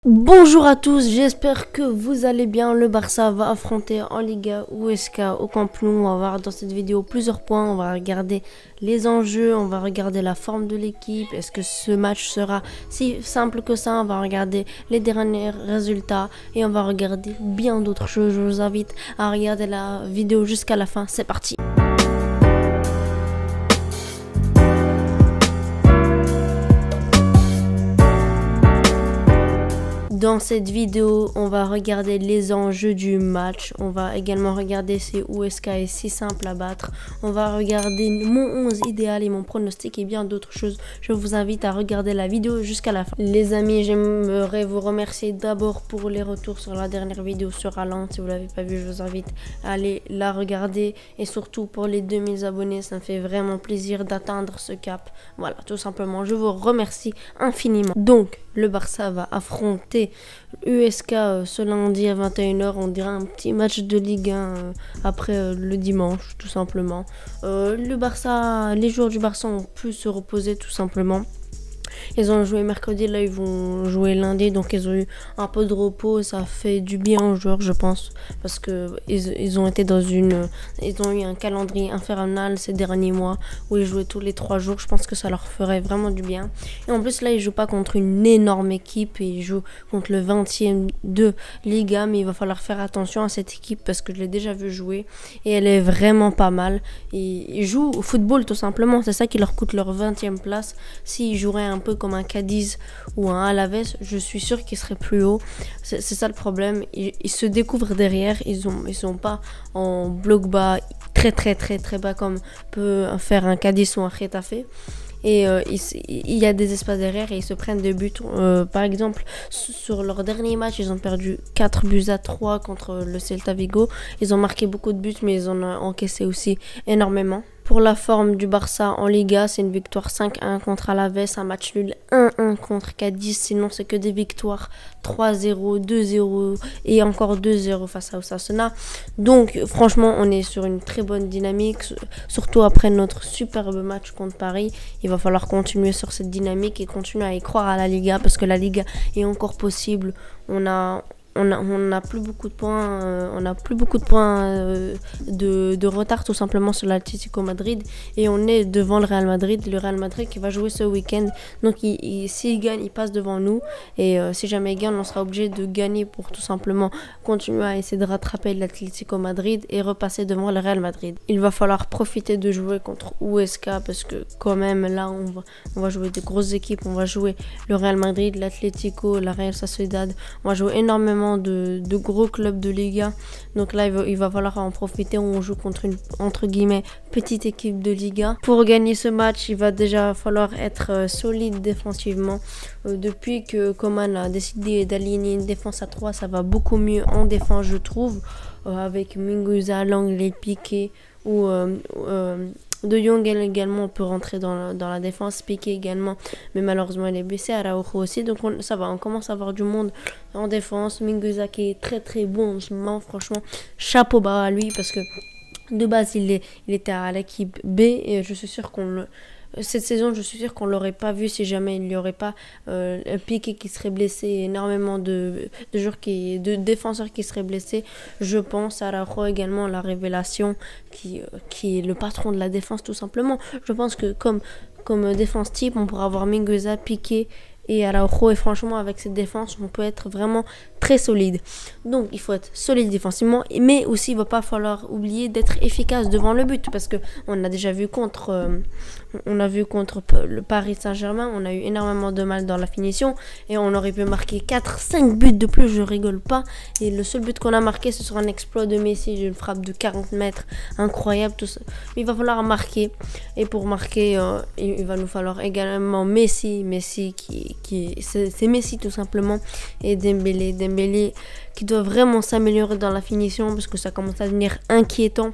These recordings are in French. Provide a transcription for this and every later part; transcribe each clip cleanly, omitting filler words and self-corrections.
Bonjour à tous, j'espère que vous allez bien. Le Barça va affronter en Liga USK au Camp Nou. On va voir dans cette vidéo plusieurs points. On va regarder les enjeux, on va regarder la forme de l'équipe. Est-ce que ce match sera si simple que ça? On va regarder les derniers résultats et on va regarder bien d'autres choses. Je vous invite à regarder la vidéo jusqu'à la fin. C'est parti! Dans cette vidéo, on va regarder les enjeux du match. On va également regarder si USK est si simple à battre. On va regarder mon 11 idéal et mon pronostic et bien d'autres choses. Je vous invite à regarder la vidéo jusqu'à la fin. Les amis, j'aimerais vous remercier d'abord pour les retours sur la dernière vidéo sur Haaland. Si vous ne l'avez pas vu, je vous invite à aller la regarder. Et surtout pour les 2000 abonnés, ça me fait vraiment plaisir d'atteindre ce cap. Voilà, tout simplement, je vous remercie infiniment. Donc, le Barça va affronter USK ce lundi à 21h. On dirait un petit match de Ligue 1 après le dimanche, tout simplement. Les joueurs du Barça ont pu se reposer tout simplement. Ils ont joué mercredi, là ils vont jouer lundi, donc ils ont eu un peu de repos. Ça fait du bien aux joueurs, je pense, parce que ils ont eu un calendrier infernal ces derniers mois où ils jouaient tous les 3 jours. Je pense que ça leur ferait vraiment du bien. Et en plus là ils jouent pas contre une énorme équipe, ils jouent contre le 20e de Liga, mais il va falloir faire attention à cette équipe parce que je l'ai déjà vu jouer et elle est vraiment pas mal. Ils jouent au football tout simplement, c'est ça qui leur coûte leur 20e place. S'ils joueraient un peu comme un Cadiz ou un Alaves, je suis sûr qu'ils seraient plus haut. C'est ça le problème. Ils se découvrent derrière. Ils sont pas en bloc bas très bas comme peut faire un Cadiz ou un Getafe. Et il y a des espaces derrière et ils se prennent des buts. Par exemple, sur leur dernier match, ils ont perdu 4-3 contre le Celta Vigo. Ils ont marqué beaucoup de buts, mais ils en ont encaissé aussi énormément. Pour la forme du Barça en Liga, c'est une victoire 5-1 contre Alaves, un match nul 1-1 contre Cadiz. Sinon, c'est que des victoires 3-0, 2-0 et encore 2-0 face à Osasuna. Donc, franchement, on est sur une très bonne dynamique, surtout après notre superbe match contre Paris. Il va falloir continuer sur cette dynamique et continuer à y croire à la Liga parce que la Liga est encore possible. On n'a plus beaucoup de points, de retard tout simplement sur l'Atlético Madrid et on est devant le Real Madrid qui va jouer ce week-end. Donc s'il gagne, il passe devant nous et si jamais il gagne, on sera obligé de gagner pour tout simplement continuer à essayer de rattraper l'Atlético Madrid et repasser devant le Real Madrid. Il va falloir profiter de jouer contre USK parce que quand même là on va jouer des grosses équipes, on va jouer le Real Madrid, l'Atlético, la Real Sociedad, on va jouer énormément de gros clubs de Liga. Donc là il va falloir en profiter. On joue contre une entre guillemets petite équipe de Liga. Pour gagner ce match, il va déjà falloir être solide défensivement. Depuis que Koeman a décidé d'aligner une défense à 3, ça va beaucoup mieux en défense je trouve, avec Mingueza, Langley, Piqué ou De Jong également peut rentrer dans la défense, Piqué également, mais malheureusement il est blessé, Araujo aussi, donc on commence à avoir du monde en défense. Mingueza qui est très bon en ce moment, franchement chapeau bas à lui parce que de base il était à l'équipe B et je suis sûr cette saison, je suis sûr qu'on l'aurait pas vu si jamais il n'y aurait pas Piqué qui serait blessé, énormément de défenseurs qui seraient blessés. Je pense à Araujo également, la révélation qui est le patron de la défense tout simplement. Je pense que comme défense type, on pourra avoir Mingueza, Piqué et Araujo et franchement avec cette défense on peut être vraiment très solide. Donc il faut être solide défensivement, mais aussi il va pas falloir oublier d'être efficace devant le but parce que on a déjà vu contre le Paris Saint-Germain, on a eu énormément de mal dans la finition et on aurait pu marquer 4-5 buts de plus, je rigole pas, et le seul but qu'on a marqué ce sera un exploit de Messi, une frappe de 40 mètres incroyable, tout ça. Mais il va falloir marquer et pour marquer il va nous falloir également Messi c'est Messi tout simplement et Dembélé qui doit vraiment s'améliorer dans la finition parce que ça commence à devenir inquiétant.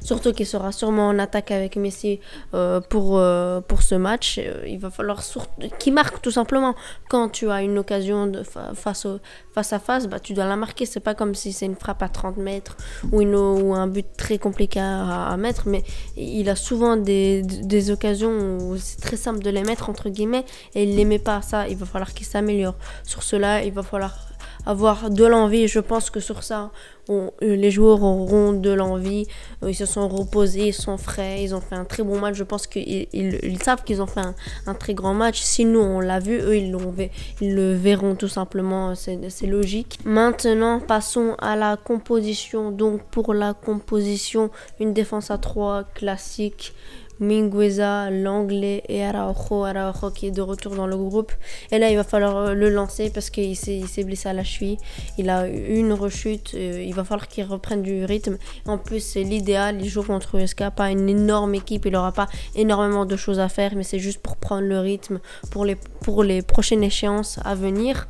Surtout qu'il sera sûrement en attaque avec Messi pour ce match. Il va falloir qu'il marque tout simplement. Quand tu as une occasion face à face, bah, tu dois la marquer. C'est pas comme si c'est une frappe à 30 mètres ou un but très compliqué à mettre. Mais il a souvent des occasions où c'est très simple de les mettre, entre guillemets, et il les met pas. Ça, il va falloir qu'il s'améliore. Sur cela, il va falloir avoir de l'envie. Je pense que sur ça, les joueurs auront de l'envie. Ils se sont reposés, ils sont frais, ils ont fait un très bon match. Je pense qu'ils savent qu'ils ont fait un très grand match. Si nous on l'a vu, eux ils le verront tout simplement. C'est logique. Maintenant, passons à la composition. Donc pour la composition, une défense à 3 classique. Mingueza, l'anglais et Araujo qui est de retour dans le groupe. Et là, il va falloir le lancer parce qu'il s'est blessé à la cheville. Il a eu une rechute. Il va falloir qu'il reprenne du rythme. En plus, c'est l'idéal. Il joue contre USK, pas une énorme équipe. Il n'aura pas énormément de choses à faire, mais c'est juste pour prendre le rythme pour les prochaines échéances à venir.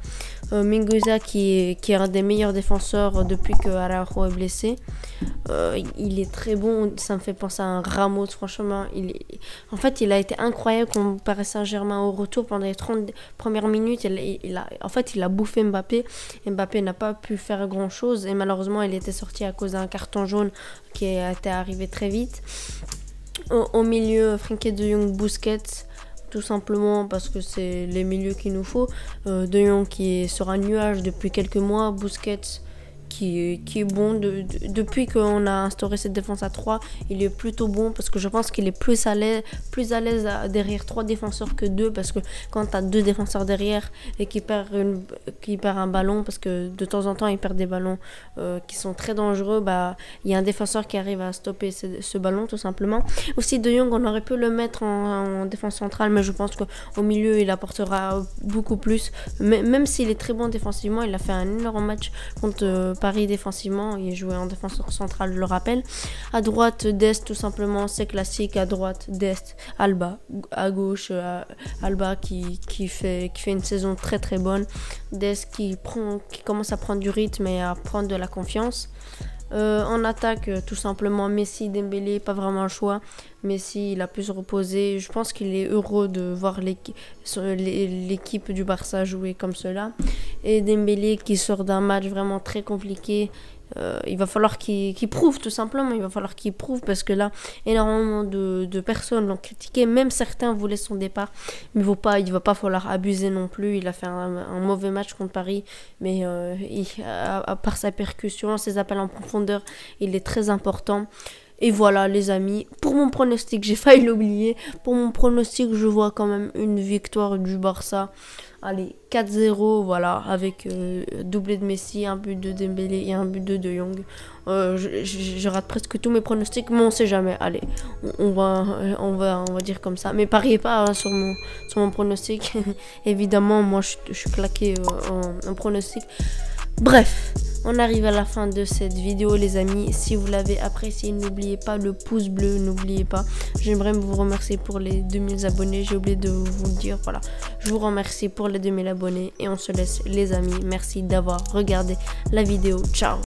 Mingueza qui est un des meilleurs défenseurs depuis que Araujo est blessé. Il est très bon, ça me fait penser à un Ramos, franchement. En fait, il a été incroyable contre Paris Saint-Germain au retour pendant les 30 premières minutes. Il a bouffé Mbappé. Mbappé n'a pas pu faire grand chose et malheureusement, il était sorti à cause d'un carton jaune qui était arrivé très vite. Au milieu, Frenkie de Jong, Busquets. Tout simplement parce que c'est les milieux qu'il nous faut. De Jong qui est sur un nuage depuis quelques mois. Busquets qui est bon. Depuis qu'on a instauré cette défense à 3, il est plutôt bon parce que je pense qu'il est plus à l'aise derrière 3 défenseurs que 2 parce que quand tu as 2 défenseurs derrière et qui perd un ballon, parce que de temps en temps il perd des ballons qui sont très dangereux, bah il y a un défenseur qui arrive à stopper ce ballon tout simplement. Aussi De Jong, on aurait pu le mettre en défense centrale, mais je pense qu'au milieu il apportera beaucoup plus. Même s'il est très bon défensivement, il a fait un énorme match contre Paris défensivement, il jouait en défenseur central, je le rappelle. À droite, Dest, tout simplement, c'est classique. À droite, Dest, Alba. À gauche, Alba qui fait une saison très très bonne. Dest qui commence à prendre du rythme et à prendre de la confiance. En attaque, tout simplement, Messi, Dembélé, pas vraiment le choix. Messi, il a pu se reposer. Je pense qu'il est heureux de voir l'équipe du Barça jouer comme cela. Et Dembélé qui sort d'un match vraiment très compliqué. Il va falloir qu'il prouve tout simplement. Il va falloir qu'il prouve parce que là, énormément de personnes l'ont critiqué. Même certains voulaient son départ. Mais il va pas falloir abuser non plus. Il a fait un mauvais match contre Paris. Mais à part sa percussion, ses appels en profondeur, il est très important. Et voilà les amis, pour mon pronostic, j'ai failli l'oublier. Pour mon pronostic, je vois quand même une victoire du Barça. Allez, 4-0, voilà, avec doublé de Messi, un but de Dembélé et un but de Jong. Je rate presque tous mes pronostics, mais on sait jamais. Allez, on va dire comme ça. Mais pariez pas hein, sur mon pronostic. Évidemment, moi je suis claqué en pronostic. Bref. On arrive à la fin de cette vidéo les amis. Si vous l'avez apprécié, n'oubliez pas le pouce bleu, n'oubliez pas. J'aimerais vous remercier pour les 2000 abonnés. J'ai oublié de vous le dire, voilà. Je vous remercie pour les 2000 abonnés et on se laisse les amis. Merci d'avoir regardé la vidéo. Ciao.